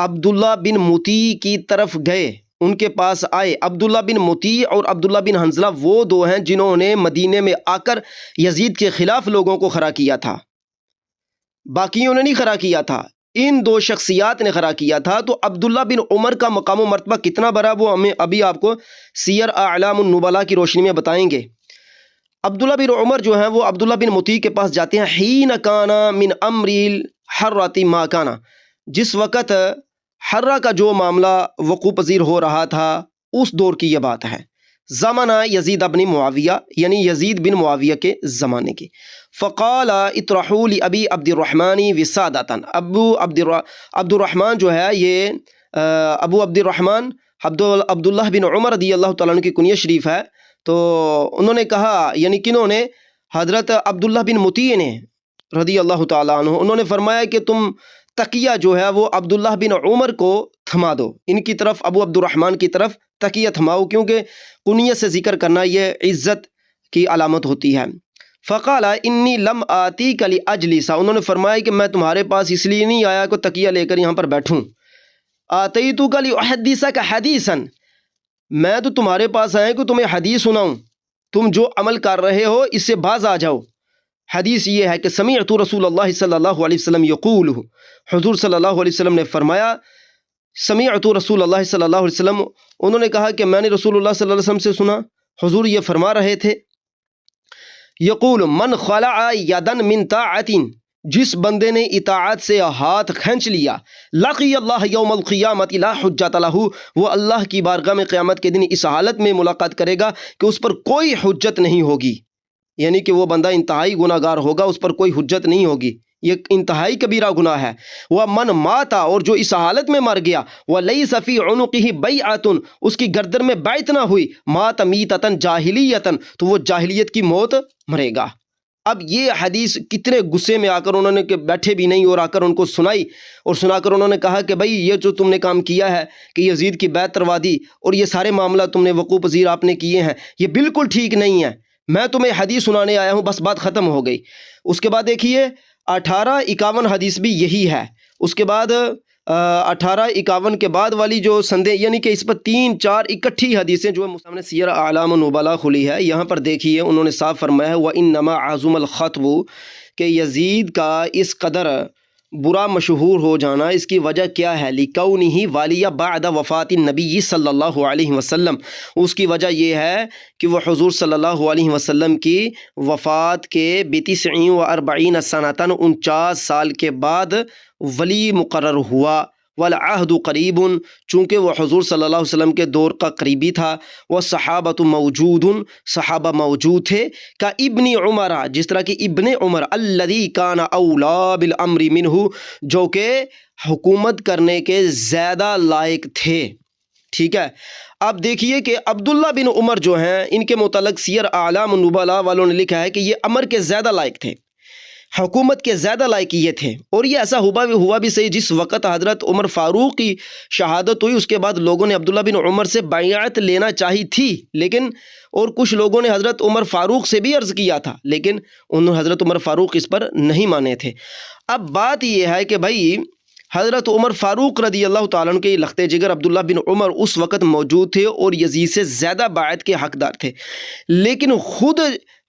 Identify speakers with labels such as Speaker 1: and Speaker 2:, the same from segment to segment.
Speaker 1: عبداللہ بن مطی کی طرف گئے، ان کے پاس آئے۔ عبداللہ بن مطی اور عبداللہ بن حنظلہ وہ دو ہیں جنہوں نے مدینے میں آ کر یزید کے خلاف لوگوں کو کھڑا کیا تھا، باقیوں نے نہیں کھڑا کیا تھا، ان دو شخصیات نے کھڑا کیا تھا۔ تو عبداللہ بن عمر کا مقام و مرتبہ کتنا بڑا وہ ہمیں ابھی آپ کو سیر اعلام النبلاء کی روشنی میں بتائیں گے۔ عبداللہ بن عمر جو ہیں وہ عبداللہ بن مطیع کے پاس جاتے ہیں، حین کانا من امر الحرۃ ما کانا، جس وقت حرہ کا جو معاملہ وقوع پذیر ہو رہا تھا اس دور کی یہ بات ہے، زمانہ یزید ابن معاویہ، یعنی یزید بن معاویہ کے زمانے کی۔ فقال اطرحوا لابی عبد الرحمن وسادۃ، ابو عبد الرحمن جو ہے یہ ابو عبد الرحمن عبداللہ بن عمر رضی اللہ تعالیٰ عنہ کی کنیہ شریف ہے۔ تو انہوں نے کہا، یعنی کنہوں نے؟ حضرت عبداللہ بن مطیع نے رضی اللہ تعالیٰ عنہ، انہوں نے فرمایا کہ تم تقیہ جو ہے وہ عبداللہ بن عمر کو تھما دو، ان کی طرف ابو عبد الرحمن کی طرف تقیہ تھماؤ، کیونکہ کنیہ سے ذکر کرنا یہ عزت کی علامت ہوتی ہے۔ فقال انی لم آتیک لاجلس، انہوں نے فرمایا کہ میں تمہارے پاس اس لیے نہیں آیا کہ تقیہ لے کر یہاں پر بیٹھوں، آتیتک لاحدثک حدیثا، میں تو تمہارے پاس آیا کہ تمہیں حدیث سناؤں، تم جو عمل کر رہے ہو اس سے باز آ جاؤ۔ حدیث یہ ہے کہ سمعت رسول اللہ صلی اللہ علیہ وسلم یقول، حضور صلی اللہ علیہ وسلم نے فرمایا، سمعت رسول اللہ صلی اللہ علیہ وسلم، انہوں نے کہا کہ میں نے رسول اللہ صلی اللہ علیہ وسلم سے سنا، حضور یہ فرما رہے تھے، یقول من خلع یدن من طاعت، جس بندے نے اطاعت سے ہاتھ کھینچ لیا، لقی اللہ یوم القیامت لا حجت لہ، وہ اللہ کی بارگاہ میں قیامت کے دن اس حالت میں ملاقات کرے گا کہ اس پر کوئی حجت نہیں ہوگی، یعنی کہ وہ بندہ انتہائی گناہ گار ہوگا، اس پر کوئی حجت نہیں ہوگی، یہ انتہائی کبیرہ گناہ ہے۔ وَمَنْ مَاتَ، اور جو اس حالت میں مر گیا، وَلَيْسَ فِي عُنُقِهِ بَيْعَةٌ، اس کی گردن میں بیعت نہ ہوئی، مَاتَ مِیتَةً جَاہِلِیَّةً، تو وہ جاہلیت کی موت مرے گا۔ اب یہ حدیث کتنے غصے میں آ کر انہوں نے کہ بیٹھے بھی نہیں اور آ کر ان کو سنائی، اور سنا کر انہوں نے کہا کہ بھائی یہ جو تم نے کام کیا ہے کہ یزید کی بیعت کروا دی اور یہ سارے معاملہ تم نے وقوع پذیر آپ نے کیے ہیں، یہ بالکل ٹھیک نہیں ہے، میں تمہیں حدیث سنانے آیا ہوں، بس بات ختم ہو گئی۔ اس کے بعد دیکھیے 1851 حدیث بھی یہی ہے، اس کے بعد 1851 کے بعد والی جو سندیں، یعنی کہ اس پر 3-4 اکٹھی حدیثیں جو ہے سیر اعلام النبلاء کھلی ہے، یہاں پر دیکھیے انہوں نے صاف فرمایا ہے وَإِنَّمَا عَظُمَ الْخَطْبُ، کہ یزید کا اس قدر برا مشہور ہو جانا اس کی وجہ کیا ہے، لِكَوْنِهِ وَالِيَ بَعْدَ وفات النبی صلی اللہ علیہ وسلم، اس کی وجہ یہ ہے کہ وہ حضور صلی اللہ علیہ وسلم کی وفات کے ب49 سنۃ 49 سال کے بعد ولی مقرر ہوا۔ والعہد قریب، چونکہ وہ حضور صلی اللہ علیہ وسلم کے دور کا قریبی تھا، والصحابۃ موجود، صحابہ موجود تھے، کا ابن عمر، جس طرح کہ ابن عمر الذی کان اولی بالامر منہ، جو کہ حکومت کرنے کے زیادہ لائق تھے۔ ٹھیک ہے، اب دیکھیے کہ عبداللہ بن عمر جو ہیں ان کے متعلق سیر اعلام النبلاء والوں نے لکھا ہے کہ یہ امر کے زیادہ لائق تھے، حکومت کے زیادہ لائق یہ تھے، اور یہ ایسا ہوا بھی صحیح، جس وقت حضرت عمر فاروق کی شہادت ہوئی اس کے بعد لوگوں نے عبداللہ بن عمر سے بیعت لینا چاہی تھی، لیکن اور کچھ لوگوں نے حضرت عمر فاروق سے بھی عرض کیا تھا، لیکن انہوں نے حضرت عمر فاروق اس پر نہیں مانے تھے۔ اب بات یہ ہے کہ بھائی حضرت عمر فاروق رضی اللہ تعالیٰ عنہ کے لخت جگر عبداللہ بن عمر اس وقت موجود تھے اور یزید سے زیادہ بیعت کے حقدار تھے، لیکن خود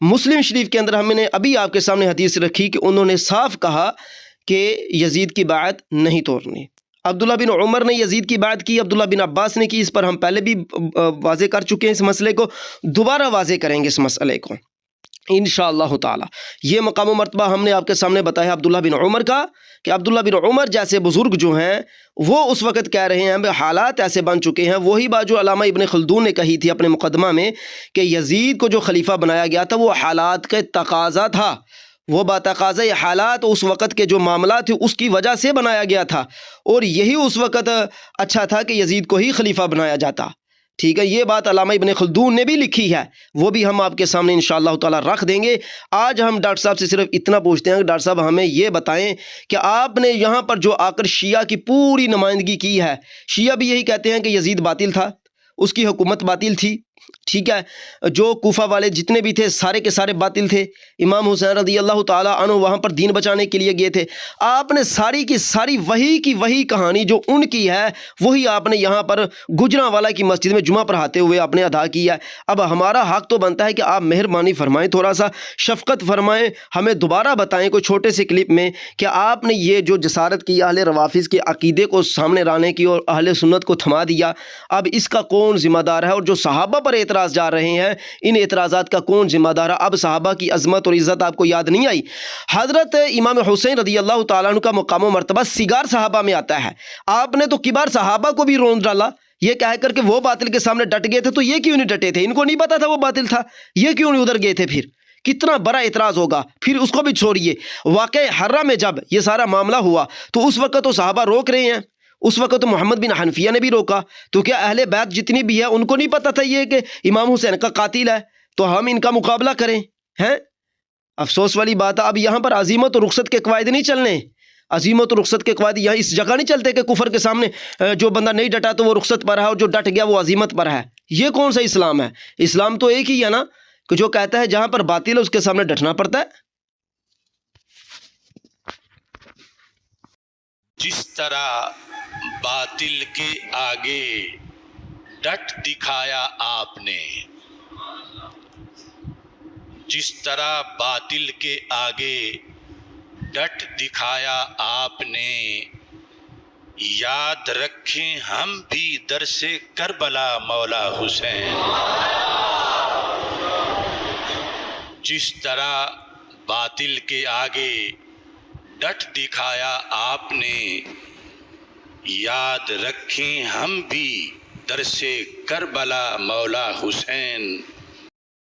Speaker 1: مسلم شریف کے اندر ہم نے ابھی آپ کے سامنے حدیث رکھی کہ انہوں نے صاف کہا کہ یزید کی بیعت نہیں توڑنی۔ عبداللہ بن عمر نے یزید کی بیعت کی، عبداللہ بن عباس نے کی، اس پر ہم پہلے بھی واضح کر چکے ہیں، اس مسئلے کو دوبارہ واضح کریں گے اس مسئلے کو انشاءاللہ تعالی۔ یہ مقام و مرتبہ ہم نے آپ کے سامنے بتایا عبداللہ بن عمر کا، کہ عبداللہ بن عمر جیسے بزرگ جو ہیں وہ اس وقت کہہ رہے ہیں حالات ایسے بن چکے ہیں، وہی بات جو علامہ ابن خلدون نے کہی تھی اپنے مقدمہ میں کہ یزید کو جو خلیفہ بنایا گیا تھا وہ حالات کا تقاضا تھا، وہ بتقاضۂ حالات اس وقت کے جو معاملات تھے اس کی وجہ سے بنایا گیا تھا، اور یہی اس وقت اچھا تھا کہ یزید کو ہی خلیفہ بنایا جاتا۔ ٹھیک ہے، یہ بات علامہ ابن خلدون نے بھی لکھی ہے، وہ بھی ہم آپ کے سامنے انشاءاللہ تعالی رکھ دیں گے۔ آج ہم ڈاکٹر صاحب سے صرف اتنا پوچھتے ہیں کہ ڈاکٹر صاحب ہمیں یہ بتائیں کہ آپ نے یہاں پر جو آ کر شیعہ کی پوری نمائندگی کی ہے، شیعہ بھی یہی کہتے ہیں کہ یزید باطل تھا، اس کی حکومت باطل تھی، ٹھیک ہے، جو کوفہ والے جتنے بھی تھے سارے کے سارے باطل تھے. امام حسین رضی اللہ تعالیٰ عنہ وہاں پر دین بچانے کے لیے گئے تھے. آپ نے ساری کی ساری وہی کہانی جو ان کی ہے وہی آپ نے یہاں پر گجرانوالہ کی مسجد میں جمعہ پڑھاتے ہوئے آپ نے ادا کیا ہے. اب ہمارا حق تو بنتا ہے کہ آپ مہربانی فرمائیں، تھوڑا سا شفقت فرمائیں، ہمیں دوبارہ بتائیں کوئی چھوٹے سے کلپ میں کہ آپ نے یہ جو جسارت کی اہل روافظ کے عقیدے کو سامنے لانے کی اور اہل سنت کو تھما دیا، اب اس کا کون ذمہ دار ہے؟ اور جو صحابہ پر اعتراض جا رہے ہیں ان اعتراضات کا کون ذمہ دار ہے؟ اب صحابہ کی عظمت اور عزت آپ کو یاد نہیں آئی؟ حضرت امام حسین رضی اللہ تعالیٰ عنہ کا مقام و مرتبہ صغار صحابہ میں آتا ہے. آپ نے تو کبار صحابہ کو بھی رون ڈالا یہ کہہ کر کہ وہ باطل کے سامنے ڈٹ گئے تھے، تو یہ کیوں نہیں ڈٹے تھے؟ ان کو نہیں پتا تھا وہ باطل تھا، یہ کیوں نہیں ادھر گئے تھے؟ پھر کتنا بڑا اعتراض ہوگا. پھر اس کو بھی چھوڑیے، واقع حرہ میں جب یہ سارا معاملہ ہوا تو اس وقت تو صحابہ روک رہے ہیں، اس وقت تو محمد بن حنفیہ نے بھی روکا. تو کیا اہل بیت جتنی بھی ہے ان کو نہیں پتا تھا یہ کہ امام حسین کا قاتل ہے تو ہم ان کا مقابلہ کریں؟ ہیں افسوس والی بات ہے. اب یہاں پر عزیمت و رخصت کے قواعد نہیں چلنے، عزیمت و رخصت کے قواعد یہاں اس جگہ نہیں چلتے کہ کفر کے سامنے جو بندہ نہیں ڈٹا تو وہ رخصت پر ہے اور جو ڈٹ گیا وہ عزیمت پر ہے. یہ کون سا اسلام ہے؟ اسلام تو ایک ہی ہے نا کہ جو کہتا ہے جہاں پر باطل ہے اس کے سامنے ڈٹنا پڑتا ہے.
Speaker 2: جس طرح باطل کے آگے ڈٹ دکھایا آپ نے، جس طرح باطل کے آگے ڈٹ دکھایا آپ نے، یاد رکھیں ہم بھی درس کربلا مولا حسین. جس طرح باطل کے آگے ڈٹ دکھایا آپ نے، یاد رکھیں ہم بھی درس کربلا مولا حسین.